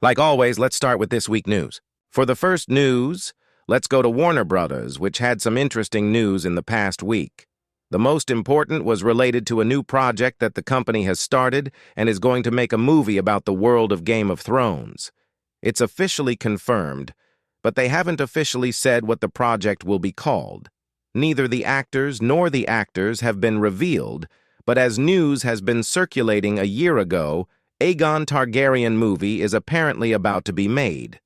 Like always, let's start with this week's news. For the first news, let's go to Warner Brothers, which had some interesting news in the past week. The most important was related to a new project that the company has started and is going to make a movie about the world of Game of Thrones. It's officially confirmed, but they haven't officially said what the project will be called. Neither the actors nor the actors have been revealed, but as news has been circulating a year ago, Aegon Targaryen movie is apparently about to be made.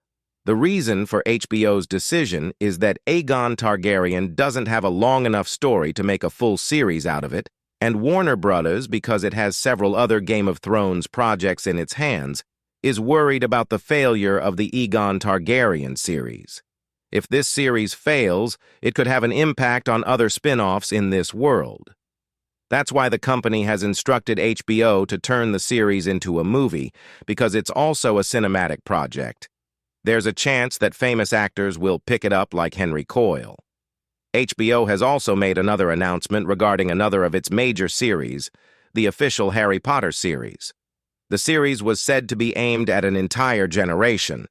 The reason for HBO's decision is that Aegon Targaryen doesn't have a long enough story to make a full series out of it, and Warner Brothers, because it has several other Game of Thrones projects in its hands, is worried about the failure of the Aegon Targaryen series. If this series fails, it could have an impact on other spin-offs in this world. That's why the company has instructed HBO to turn the series into a movie, because it's also a cinematic project. There's a chance that famous actors will pick it up like Henry Coyle. HBO has also made another announcement regarding another of its major series, the official Harry Potter series. The series was said to be aimed at an entire generation.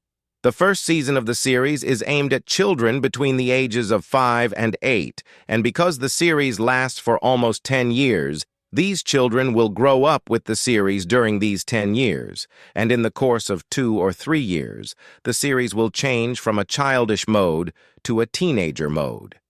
The first season of the series is aimed at children between the ages of 5 and 8, and because the series lasts for almost 10 years, these children will grow up with the series during these 10 years, and in the course of 2 or 3 years, the series will change from a childish mode to a teenager mode.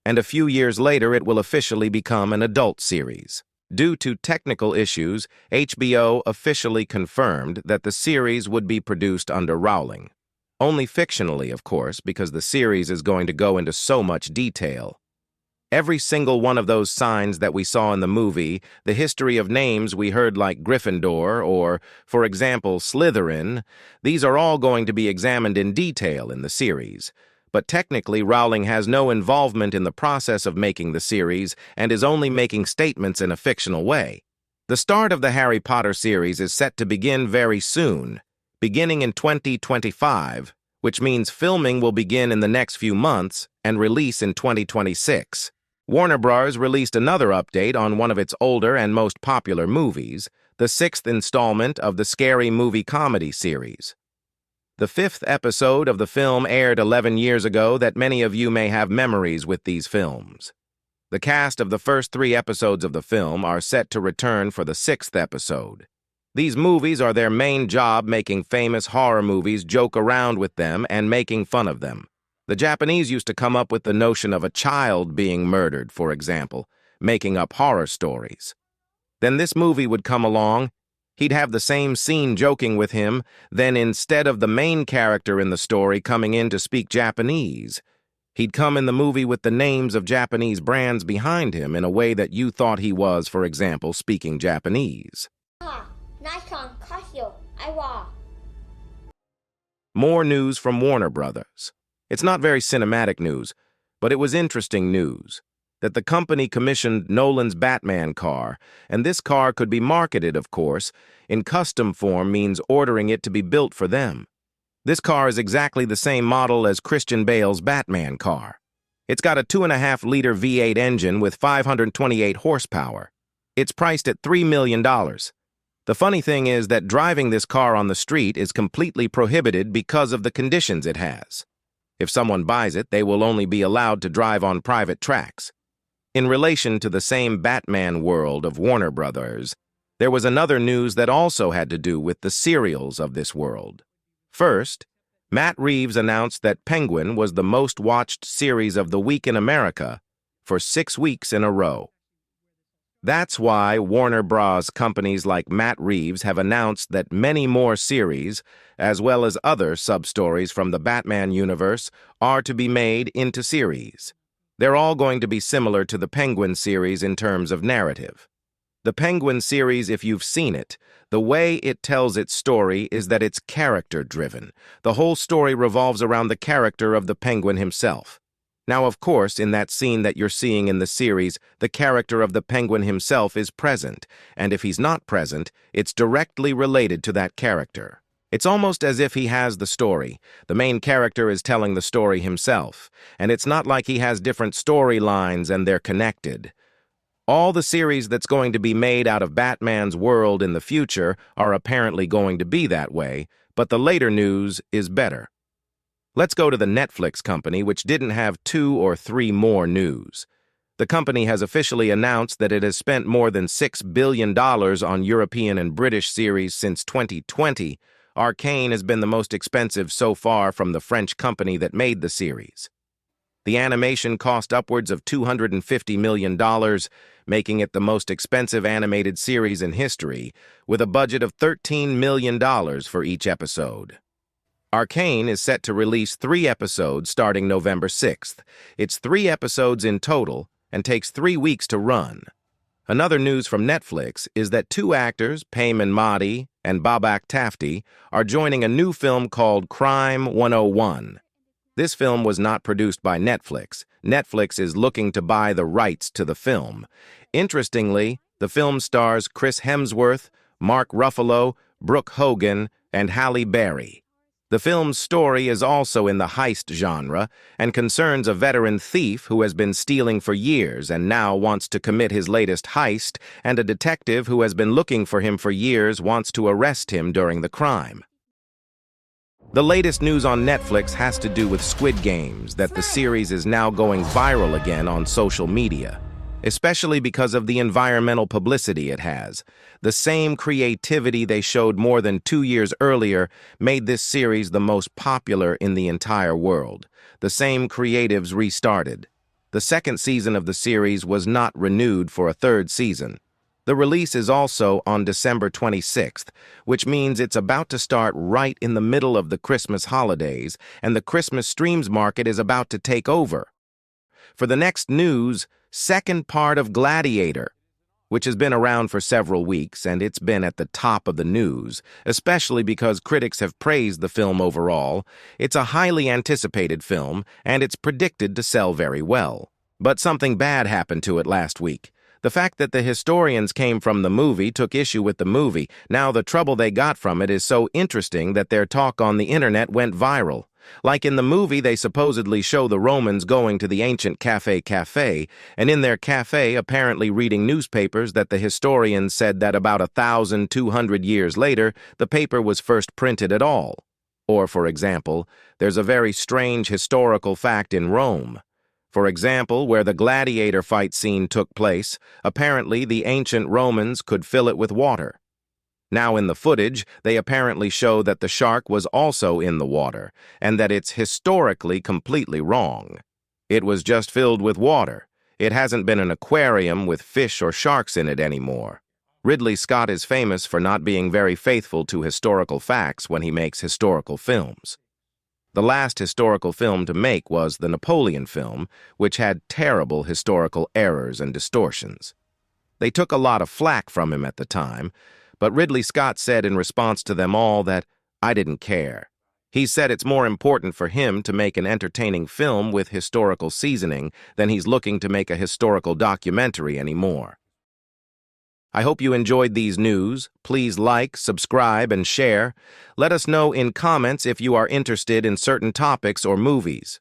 And a few years later, it will officially become an adult series. Due to technical issues, HBO officially confirmed that the series would be produced under Rowling. Only fictionally, of course, because the series is going to go into so much detail. Every single one of those signs that we saw in the movie, the history of names we heard like Gryffindor or, for example, Slytherin, these are all going to be examined in detail in the series. But technically, Rowling has no involvement in the process of making the series and is only making statements in a fictional way. The start of the Harry Potter series is set to begin very soon, beginning in 2025, which means filming will begin in the next few months and release in 2026. Warner Bros. Released another update on one of its older and most popular movies, the 6th installment of the Scary Movie comedy series. The 5th episode of the film aired 11 years ago that many of you may have memories with these films. The cast of the first 3 episodes of the film are set to return for the 6th episode. These movies are their main job, making famous horror movies, joke around with them, and making fun of them. The Japanese used to come up with the notion of a child being murdered, for example, making up horror stories. Then this movie would come along, he'd have the same scene joking with him, then instead of the main character in the story coming in to speak Japanese, he'd come in the movie with the names of Japanese brands behind him in a way that you thought he was, for example, speaking Japanese. More news from Warner Brothers. It's not very cinematic news, but it was interesting news that the company commissioned Nolan's Batman car, and this car could be marketed, of course, in custom form means ordering it to be built for them. This car is exactly the same model as Christian Bale's Batman car. It's got a 2.5-liter V8 engine with 528 horsepower. It's priced at $3 million. The funny thing is that driving this car on the street is completely prohibited because of the conditions it has. If someone buys it, they will only be allowed to drive on private tracks. In relation to the same Batman world of Warner Brothers, there was another news that also had to do with the serials of this world. First, Matt Reeves announced that Penguin was the most-watched series of the week in America for 6 weeks in a row. That's why Warner Bros. Companies like Matt Reeves have announced that many more series, as well as other sub-stories from the Batman universe, are to be made into series. They're all going to be similar to the Penguin series in terms of narrative. The Penguin series, if you've seen it, the way it tells its story is that it's character-driven. The whole story revolves around the character of the Penguin himself. Now, of course, in that scene that you're seeing in the series, the character of the Penguin himself is present, and if he's not present, it's directly related to that character. It's almost as if he has the story. The main character is telling the story himself, and it's not like he has different storylines and they're connected. All the series that's going to be made out of Batman's world in the future are apparently going to be that way, but the later news is better. Let's go to the Netflix company, which didn't have 2 or 3 more news. The company has officially announced that it has spent more than $6 billion on European and British series since 2020. Arcane has been the most expensive so far from the French company that made the series. The animation cost upwards of $250 million, making it the most expensive animated series in history, with a budget of $13 million for each episode. Arcane is set to release 3 episodes starting November 6th. It's 3 episodes in total and takes 3 weeks to run. Another news from Netflix is that 2 actors, Payman Mahdi and Babak Tafti, are joining a new film called Crime 101. This film was not produced by Netflix. Netflix is looking to buy the rights to the film. Interestingly, the film stars Chris Hemsworth, Mark Ruffalo, Brooke Hogan, and Halle Berry. The film's story is also in the heist genre and concerns a veteran thief who has been stealing for years and now wants to commit his latest heist, and a detective who has been looking for him for years wants to arrest him during the crime. The latest news on Netflix has to do with Squid Games, that the series is now going viral again on social media, especially because of the environmental publicity it has. The same creativity they showed more than 2 years earlier made this series the most popular in the entire world. The same creatives restarted. The second season of the series was not renewed for a third season. The release is also on December 26th, which means it's about to start right in the middle of the Christmas holidays, and the Christmas streams market is about to take over. For the next news, second part of Gladiator, which has been around for several weeks, and it's been at the top of the news, especially because critics have praised the film overall. It's a highly anticipated film, and it's predicted to sell very well. But something bad happened to it last week. The fact that the historians came from the movie took issue with the movie. Now the trouble they got from it is so interesting that their talk on the internet went viral. Like in the movie, they supposedly show the Romans going to the ancient cafe, and in their cafe apparently reading newspapers that the historians said that about 1,200 years later, the paper was first printed at all. Or, for example, there's a very strange historical fact in Rome. For example, where the Gladiator fight scene took place, apparently the ancient Romans could fill it with water. Now in the footage, they apparently show that the shark was also in the water, and that it's historically completely wrong. It was just filled with water. It hasn't been an aquarium with fish or sharks in it anymore. Ridley Scott is famous for not being very faithful to historical facts when he makes historical films. The last historical film to make was the Napoleon film, which had terrible historical errors and distortions. They took a lot of flack from him at the time, but Ridley Scott said in response to them all that, "I didn't care." He said it's more important for him to make an entertaining film with historical seasoning than he's looking to make a historical documentary anymore. I hope you enjoyed these news. Please like, subscribe, and share. Let us know in comments if you are interested in certain topics or movies.